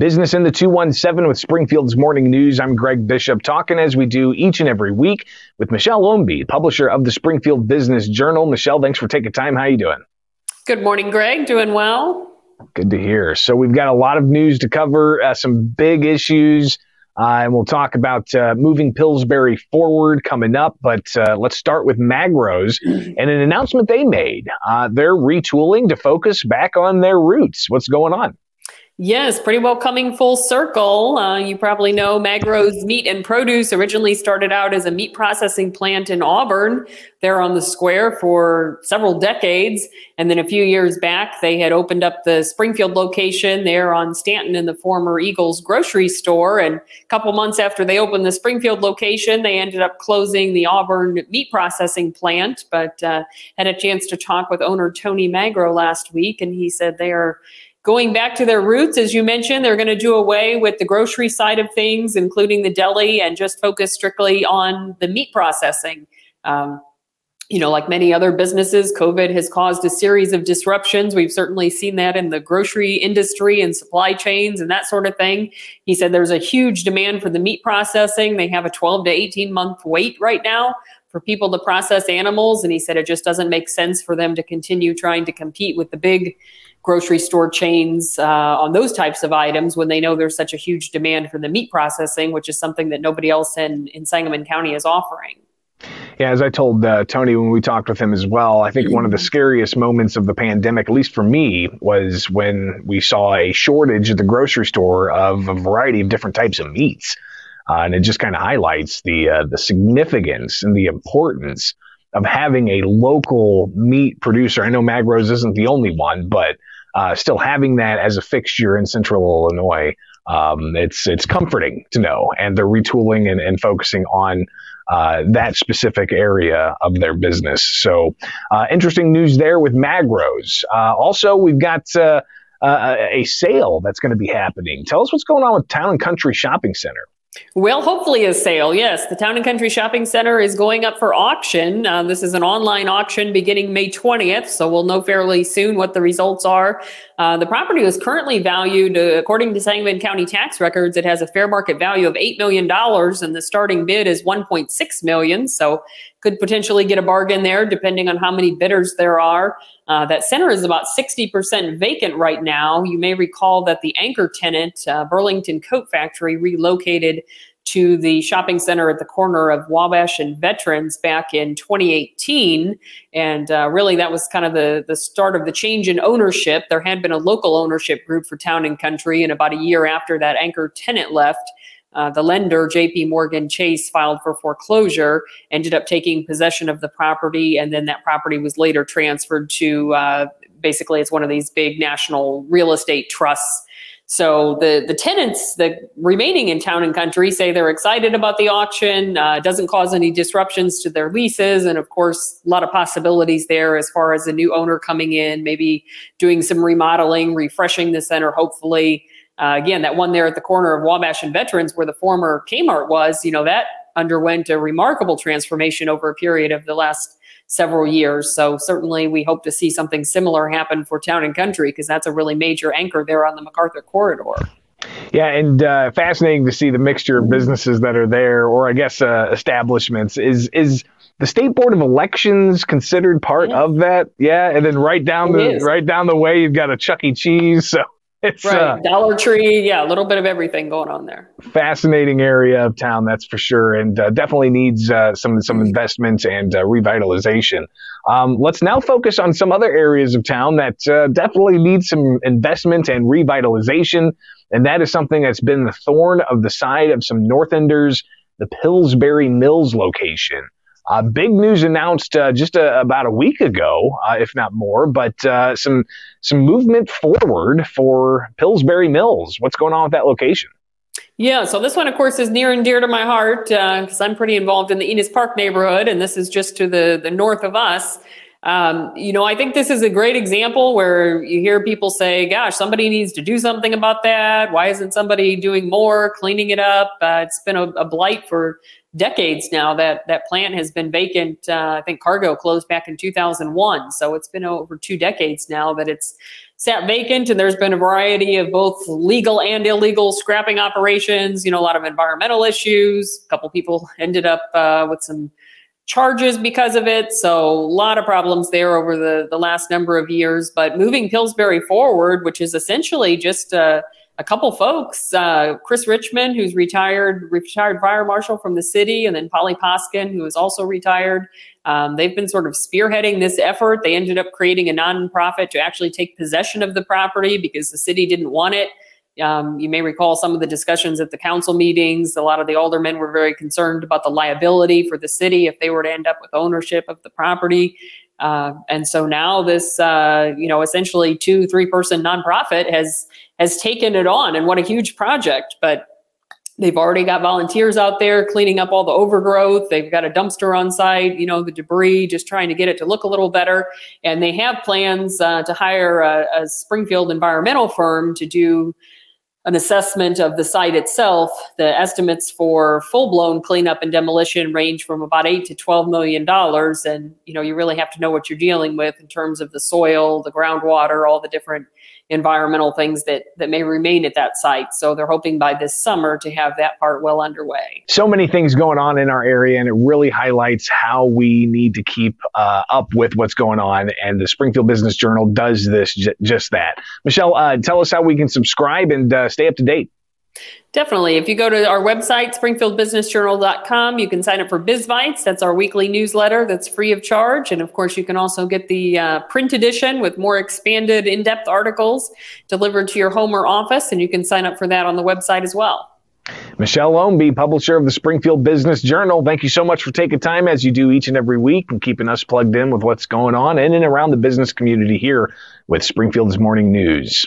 Business in the 217 with Springfield's Morning News. I'm Greg Bishop, talking as we do each and every week with Michelle Ownbey, publisher of the Springfield Business Journal. Michelle, thanks for taking time. How you doing? Good morning, Greg. Doing well. Good to hear. So we've got a lot of news to cover, some big issues, and we'll talk about moving Pillsbury forward coming up. But let's start with Magro's and an announcement they made. They're retooling to focus back on their roots. What's going on? Yes, pretty well coming full circle. You probably know Magro's Meat and Produce originally started out as a meat processing plant in Auburn. They're on the square for several decades. And then a few years back, they had opened up the Springfield location there on Stanton in the former Eagles grocery store. And a couple months after they opened the Springfield location, they ended up closing the Auburn meat processing plant. But had a chance to talk with owner Tony Magro last week, and he said they are going back to their roots. As you mentioned, they're going to do away with the grocery side of things, including the deli, and just focus strictly on the meat processing. Like many other businesses, COVID has caused a series of disruptions. We've certainly seen that in the grocery industry and supply chains and that sort of thing. He said there's a huge demand for the meat processing. They have a 12 to 18 month wait right now for people to process animals. And he said it just doesn't make sense for them to continue trying to compete with the big grocery store chains on those types of items when they know there's such a huge demand for the meat processing, which is something that nobody else in Sangamon County is offering. Yeah, as I told Tony when we talked with him as well, I think one of the scariest moments of the pandemic, at least for me, was when we saw a shortage at the grocery store of a variety of different types of meats. And it just kind of highlights the significance and the importance of having a local meat producer. I know Magro's isn't the only one, but still having that as a fixture in Central Illinois, it's comforting to know. And they're retooling and focusing on that specific area of their business. So interesting news there with Magro's. Also, we've got a sale that's going to be happening. Tell us what's going on with Town and Country Shopping Center. Well, hopefully a sale. Yes, the Town and Country Shopping Center is going up for auction. This is an online auction beginning May 20th, so we'll know fairly soon what the results are. The property is currently valued, according to Sangamon County tax records, it has a fair market value of $8 million, and the starting bid is $1.6 million. So could potentially get a bargain there, depending on how many bidders there are. That center is about 60% vacant right now. You may recall that the anchor tenant, Burlington Coat Factory, relocated to the shopping center at the corner of Wabash and Veterans back in 2018. And really that was kind of the start of the change in ownership. There had been a local ownership group for Town and Country, and about a year after that anchor tenant left, the lender, J.P. Morgan Chase, filed for foreclosure, ended up taking possession of the property, and then that property was later transferred to, basically it's one of these big national real estate trusts. So the tenants, the remaining in Town and Country, say they're excited about the auction. It doesn't cause any disruptions to their leases. And of course, a lot of possibilities there as far as a new owner coming in, maybe doing some remodeling, refreshing the center, hopefully. Again, that one there at the corner of Wabash and Veterans where the former Kmart was, that underwent a remarkable transformation over a period of the last several years. So certainly we hope to see something similar happen for Town and Country, because that's a really major anchor there on the MacArthur corridor. Yeah, and fascinating to see the mixture of businesses that are there, or I guess establishments. Is the State Board of Elections considered part of that? Yeah, and then right down the way you've got a Chuck E. Cheese. So it's right, Dollar Tree. Yeah, a little bit of everything going on there. Fascinating area of town, that's for sure, and definitely needs some investment and revitalization. Let's now focus on some other areas of town that definitely need some investment and revitalization, and that is something that's been the thorn of the side of some North Enders, the Pillsbury Mills location. Big news announced just about a week ago, if not more, but some movement forward for Pillsbury Mills. What's going on with that location? Yeah, so this one, of course, is near and dear to my heart because I'm pretty involved in the Enos Park neighborhood, and this is just to the north of us. I think this is a great example where you hear people say, gosh, somebody needs to do something about that. Why isn't somebody doing more, cleaning it up? It's been a blight for decades now. That plant has been vacant. I think Cargo closed back in 2001. So it's been over 2 decades now that it's sat vacant, and there's been a variety of both legal and illegal scrapping operations, a lot of environmental issues. A couple people ended up with some charges because of it. So a lot of problems there over the last number of years. But moving Pillsbury Forward, which is essentially just a couple folks, Chris Richmond, who's retired fire marshal from the city, and then Polly Poskin, who is also retired. They've been sort of spearheading this effort. They ended up creating a nonprofit to actually take possession of the property because the city didn't want it. You may recall some of the discussions at the council meetings. A lot of the aldermen were very concerned about the liability for the city if they were to end up with ownership of the property. And so now this, essentially 2-3 person nonprofit has taken it on, and what a huge project. But they've already got volunteers out there cleaning up all the overgrowth. They've got a dumpster on site, the debris, just trying to get it to look a little better. And they have plans to hire a Springfield environmental firm to do an assessment of the site itself. The estimates for full-blown cleanup and demolition range from about $8 to $12 million. And, you really have to know what you're dealing with in terms of the soil, the groundwater, all the different environmental things that may remain at that site. So they're hoping by this summer to have that part well underway. So many things going on in our area, and it really highlights how we need to keep up with what's going on. And the Springfield Business Journal does this, just that. Michelle, tell us how we can subscribe and stay up to date. Definitely. If you go to our website, springfieldbusinessjournal.com, you can sign up for BizBites. That's our weekly newsletter that's free of charge. And of course, you can also get the print edition with more expanded, in-depth articles delivered to your home or office. And you can sign up for that on the website as well. Michelle Ownbey, publisher of the Springfield Business Journal, thank you so much for taking time, as you do each and every week, and keeping us plugged in with what's going on in and around the business community here with Springfield's Morning News.